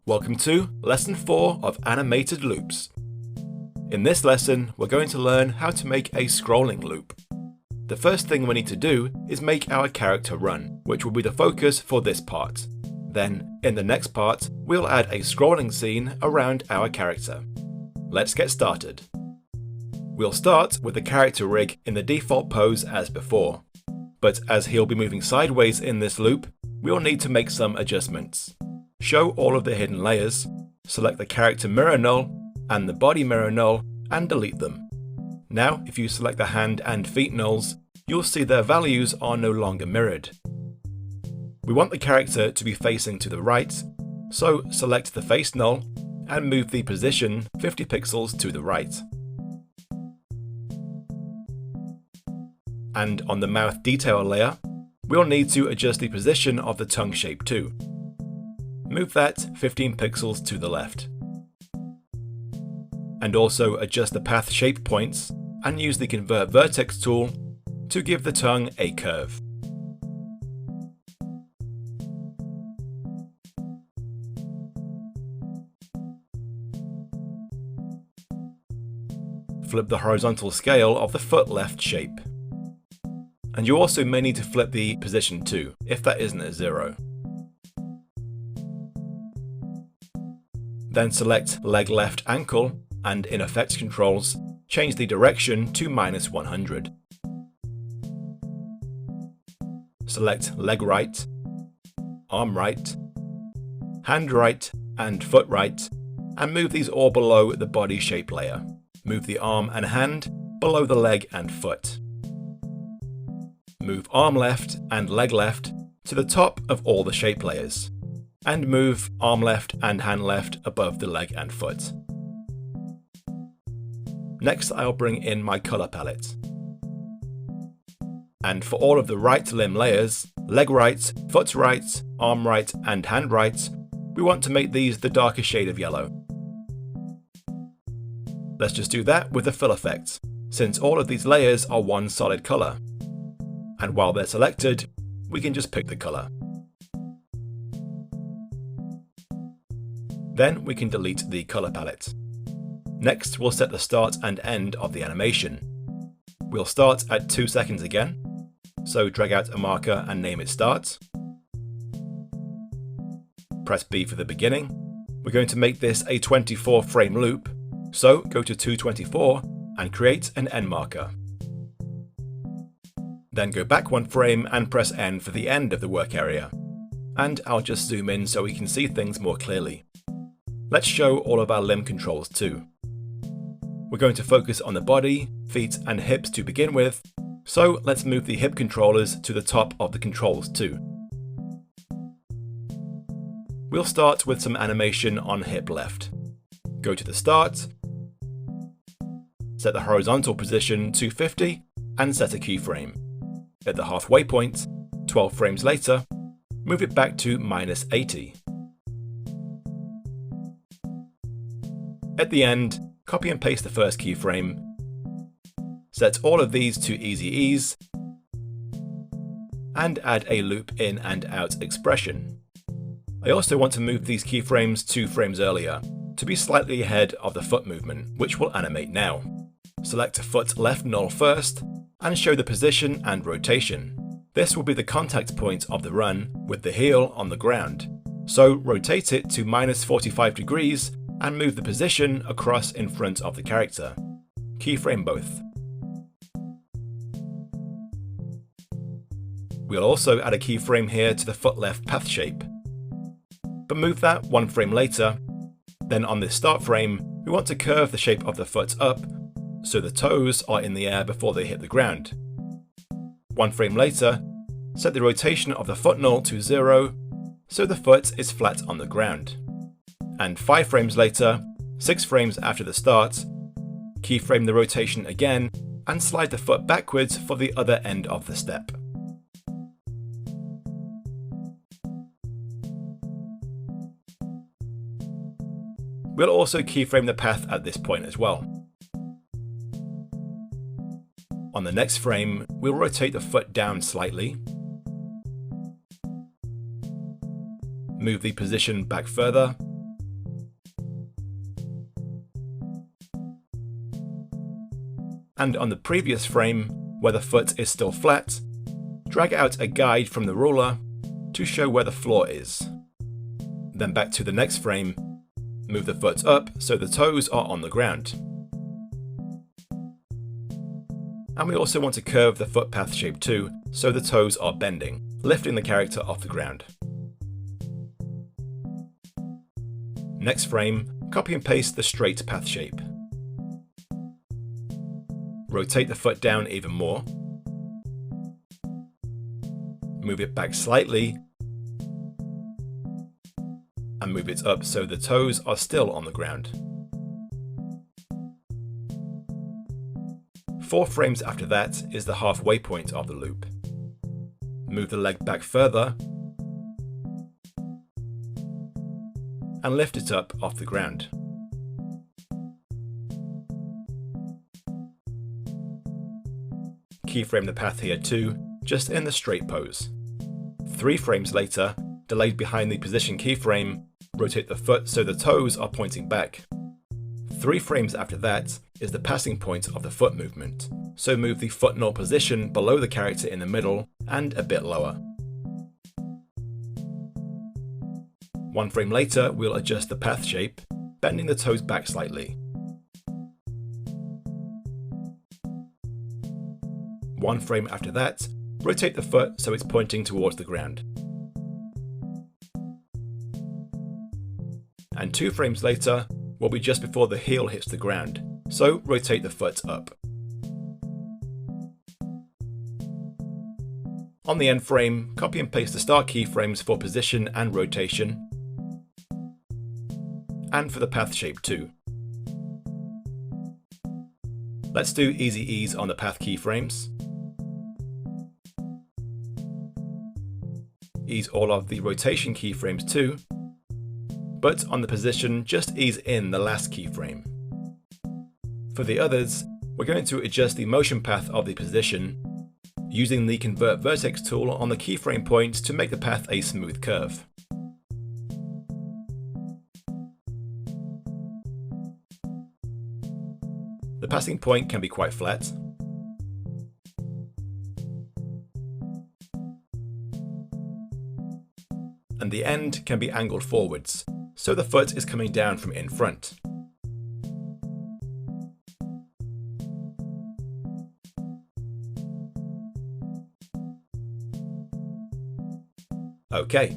Welcome to Lesson 4 of Animated Loops. In this lesson, we're going to learn how to make a scrolling loop. The first thing we need to do is make our character run, which will be the focus for this part. Then, in the next part, we'll add a scrolling scene around our character. Let's get started. We'll start with the character rig in the default pose as before. But as he'll be moving sideways in this loop, we'll need to make some adjustments. Show all of the hidden layers, select the character mirror null and the body mirror null and delete them. Now if you select the hand and feet nulls, you'll see their values are no longer mirrored. We want the character to be facing to the right, so select the face null and move the position 50 pixels to the right. And on the mouth detail layer, we'll need to adjust the position of the tongue shape too. Move that 15 pixels to the left. And also adjust the path shape points and use the Convert Vertex tool to give the tongue a curve. Flip the horizontal scale of the foot left shape. And you also may need to flip the position too, if that isn't at 0. Then select leg left ankle and in effects controls, change the direction to -100. Select leg right, arm right, hand right and foot right, and move these all below the body shape layer. Move the arm and hand below the leg and foot. Move arm left and leg left to the top of all the shape layers. And move arm left and hand left above the leg and foot. Next, I'll bring in my color palette. And for all of the right limb layers, leg right, foot right, arm right, and hand right, we want to make these the darker shade of yellow. Let's just do that with the fill effect, since all of these layers are one solid color. And while they're selected, we can just pick the color. Then we can delete the color palette. Next, we'll set the start and end of the animation. We'll start at 2 seconds again, so drag out a marker and name it start. Press B for the beginning. We're going to make this a 24 frame loop, so go to 224 and create an end marker. Then go back 1 frame and press N for the end of the work area. And I'll just zoom in so we can see things more clearly. Let's show all of our limb controls too. We're going to focus on the body, feet and hips to begin with, so let's move the hip controllers to the top of the controls too. We'll start with some animation on hip left. Go to the start, set the horizontal position to 50 and set a keyframe. At the halfway point, 12 frames later, move it back to -80. At the end, copy and paste the first keyframe, set all of these to easy ease, and add a loop in and out expression. I also want to move these keyframes 2 frames earlier, to be slightly ahead of the foot movement, which will animate now. Select foot left null first, and show the position and rotation. This will be the contact point of the run, with the heel on the ground. So rotate it to -45 degrees, and move the position across in front of the character. Keyframe both. We'll also add a keyframe here to the foot left path shape. But move that 1 frame later. Then on this start frame, we want to curve the shape of the foot up, so the toes are in the air before they hit the ground. 1 frame later, set the rotation of the foot null to 0, so the foot is flat on the ground. And 5 frames later, 6 frames after the start, keyframe the rotation again and slide the foot backwards for the other end of the step. We'll also keyframe the path at this point as well. On the next frame, we'll rotate the foot down slightly, move the position back further, and on the previous frame, where the foot is still flat, drag out a guide from the ruler to show where the floor is. Then back to the next frame, move the foot up so the toes are on the ground. And we also want to curve the footpath shape too, so the toes are bending, lifting the character off the ground. Next frame, copy and paste the straight path shape. Rotate the foot down even more. Move it back slightly. And move it up so the toes are still on the ground. 4 frames after that is the halfway point of the loop. Move the leg back further and lift it up off the ground. Keyframe the path here too, just in the straight pose. 3 frames later, delayed behind the position keyframe, rotate the foot so the toes are pointing back. 3 frames after that is the passing point of the foot movement, so move the foot null position below the character in the middle and a bit lower. 1 frame later, we'll adjust the path shape, bending the toes back slightly. 1 frame after that, rotate the foot so it's pointing towards the ground. And 2 frames later will be just before the heel hits the ground, so rotate the foot up. On the end frame, copy and paste the start keyframes for position and rotation, and for the path shape too. Let's do easy ease on the path keyframes. Ease all of the rotation keyframes too, but on the position, just ease in the last keyframe. For the others, we're going to adjust the motion path of the position, using the Convert Vertex tool on the keyframe point to make the path a smooth curve. The passing point can be quite flat. And the end can be angled forwards, so the foot is coming down from in front. Okay.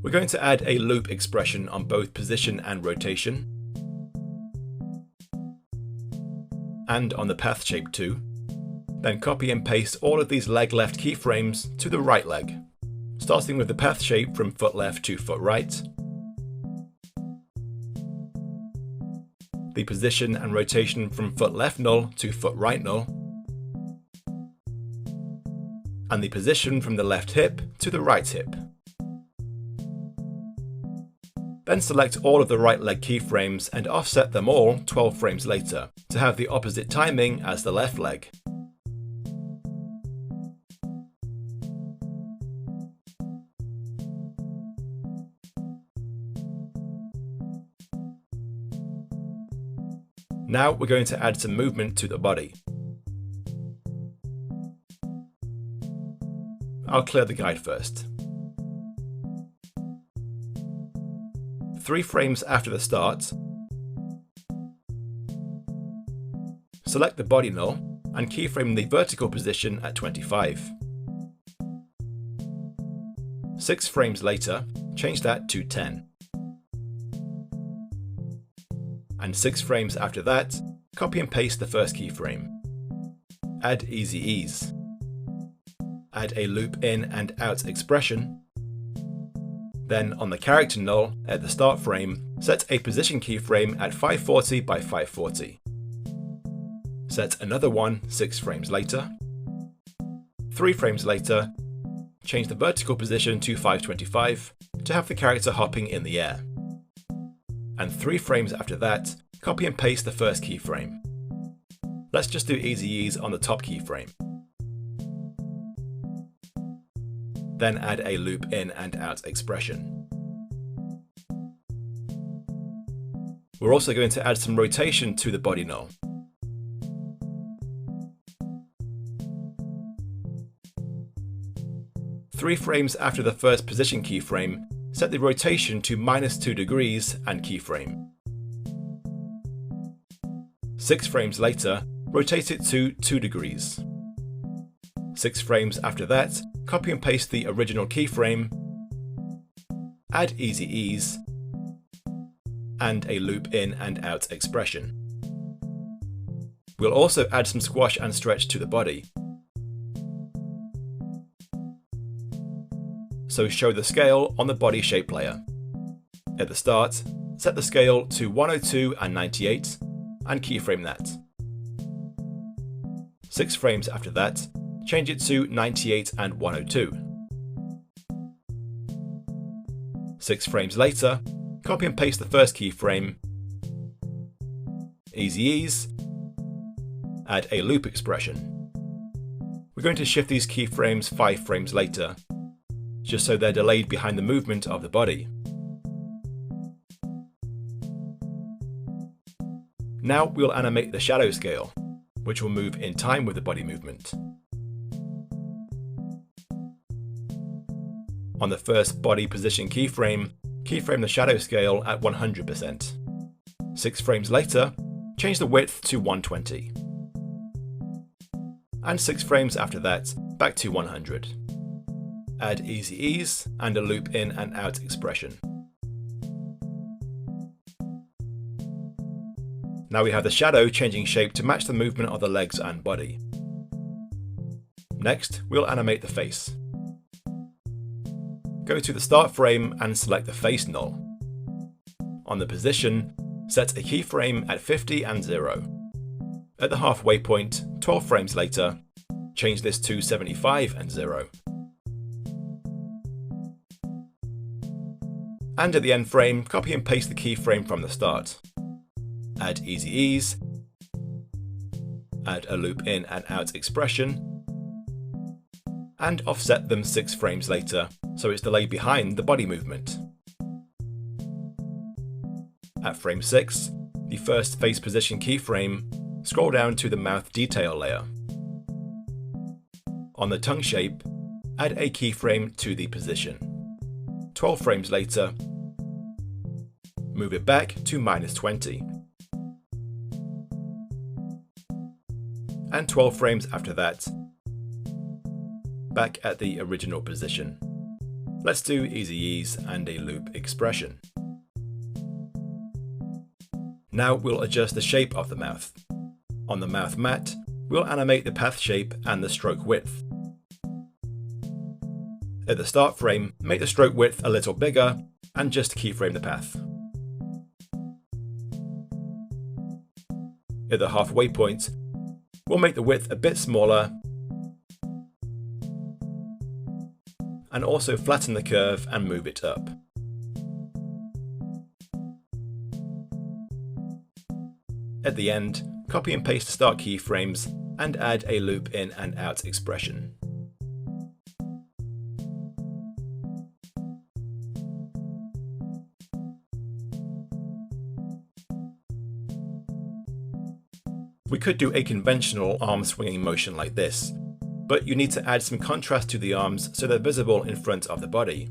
We're going to add a loop expression on both position and rotation, and on the path shape too. Then copy and paste all of these leg left keyframes to the right leg, starting with the path shape from foot left to foot right, the position and rotation from foot left null to foot right null, and the position from the left hip to the right hip. Then select all of the right leg keyframes and offset them all 12 frames later to have the opposite timing as the left leg. Now we're going to add some movement to the body. I'll clear the guide first. 3 frames after the start, select the body null and keyframe the vertical position at 25. 6 frames later, change that to 10. And 6 frames after that, copy and paste the first keyframe. Add easy ease. Add a loop in and out expression. Then on the character null at the start frame, set a position keyframe at 540 by 540. Set another one 6 frames later. 3 frames later, change the vertical position to 525 to have the character hopping in the air. And 3 frames after that, copy and paste the first keyframe. Let's just do easy ease on the top keyframe. Then add a loop in and out expression. We're also going to add some rotation to the body null. Three frames after the first position keyframe, set the rotation to -2 degrees and keyframe. 6 frames later, rotate it to 2 degrees. 6 frames after that, copy and paste the original keyframe, add easy ease, and a loop in and out expression. We'll also add some squash and stretch to the body. So show the scale on the body shape layer. At the start, set the scale to 102 and 98 and keyframe that. 6 frames after that, change it to 98 and 102. 6 frames later, copy and paste the first keyframe, easy ease, add a loop expression. We're going to shift these keyframes 5 frames later, just so they're delayed behind the movement of the body. Now we'll animate the shadow scale, which will move in time with the body movement. On the first body position keyframe, keyframe the shadow scale at 100%. 6 frames later, change the width to 120. And 6 frames after that, back to 100. Add easy ease and a loop in and out expression. Now we have the shadow changing shape to match the movement of the legs and body. Next, we'll animate the face. Go to the start frame and select the face null. On the position, set a keyframe at 50 and 0. At the halfway point, 12 frames later, change this to 75 and 0. And at the end frame, copy and paste the keyframe from the start. Add easy ease, add a loop in and out expression, and offset them 6 frames later, so it's delayed behind the body movement. At frame 6, the first face position keyframe, scroll down to the mouth detail layer. On the tongue shape, add a keyframe to the position. 12 frames later, move it back to -20. And 12 frames after that, back at the original position. Let's do easy ease and a loop expression. Now we'll adjust the shape of the mouth. On the mouth mat, we'll animate the path shape and the stroke width. At the start frame, make the stroke width a little bigger and just keyframe the path. At the halfway point, we'll make the width a bit smaller and also flatten the curve and move it up. At the end, copy and paste the start keyframes and add a loop in and out expression. We could do a conventional arm swinging motion like this, but you need to add some contrast to the arms so they're visible in front of the body.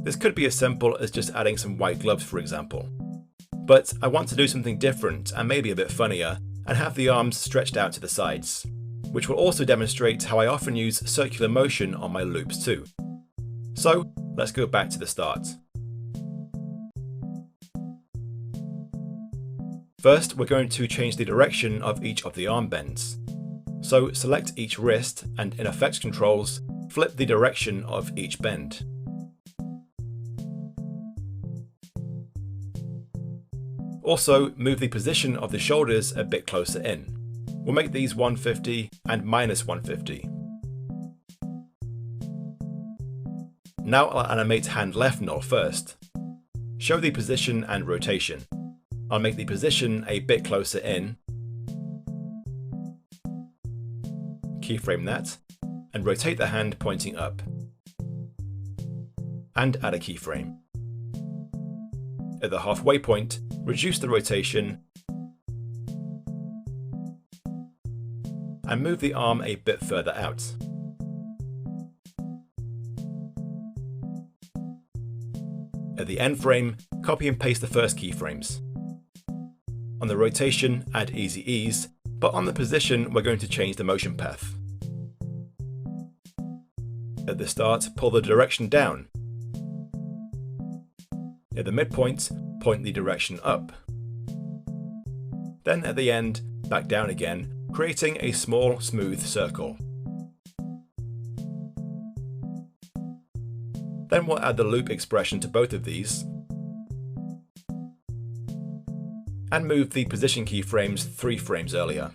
This could be as simple as just adding some white gloves, for example. But I want to do something different and maybe a bit funnier, and have the arms stretched out to the sides, which will also demonstrate how I often use circular motion on my loops too. So let's go back to the start. First, we're going to change the direction of each of the arm bends. So select each wrist and in Effects Controls, flip the direction of each bend. Also, move the position of the shoulders a bit closer in. We'll make these 150 and -150. Now I'll animate hand left null first. Show the position and rotation. I'll make the position a bit closer in, keyframe that, and rotate the hand pointing up, and add a keyframe. At the halfway point, reduce the rotation, and move the arm a bit further out. At the end frame, copy and paste the first keyframes. On the rotation, add easy ease, but on the position, we're going to change the motion path. At the start, pull the direction down. At the midpoint, point the direction up. Then at the end, back down again, creating a small, smooth circle. Then we'll add the loop expression to both of these, and move the position keyframes 3 frames earlier.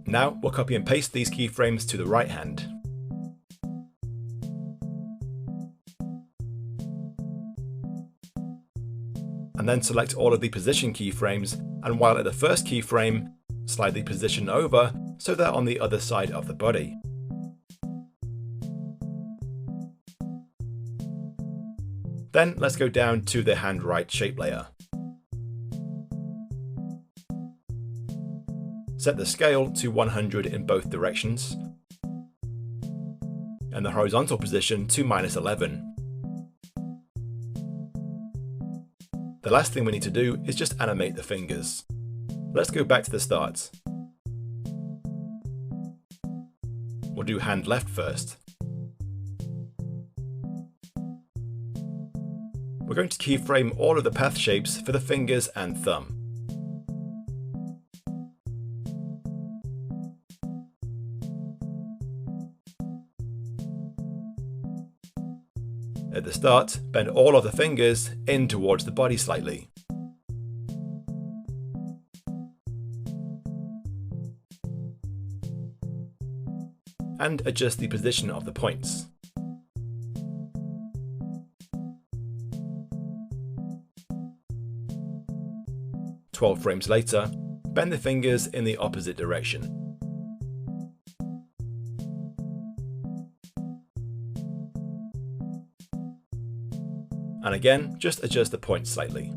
Now we'll copy and paste these keyframes to the right hand. And then select all of the position keyframes, and while at the first keyframe, slide the position over so they're on the other side of the body. Then let's go down to the hand right shape layer. Set the scale to 100 in both directions, and the horizontal position to -11. The last thing we need to do is just animate the fingers. Let's go back to the start. We'll do hand left first. We're going to keyframe all of the path shapes for the fingers and thumb. At the start, bend all of the fingers in towards the body slightly. And adjust the position of the points. "12 frames later, bend the fingers in the opposite direction. And again, just adjust the points slightly.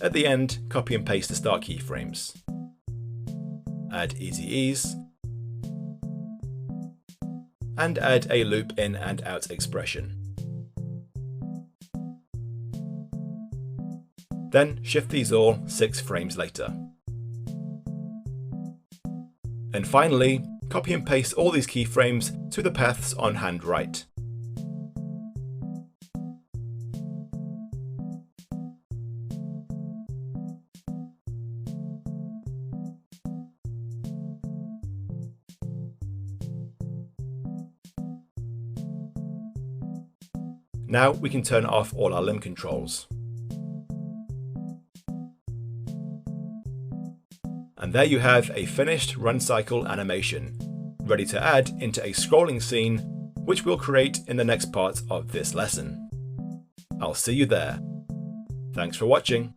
At the end, copy and paste the start keyframes. Add easy ease, and add a loop in and out expression. Then shift these all 6 frames later. And finally, copy and paste all these keyframes to the paths on hand right. Now we can turn off all our limb controls. And there you have a finished run cycle animation, ready to add into a scrolling scene, which we'll create in the next part of this lesson. I'll see you there. Thanks for watching.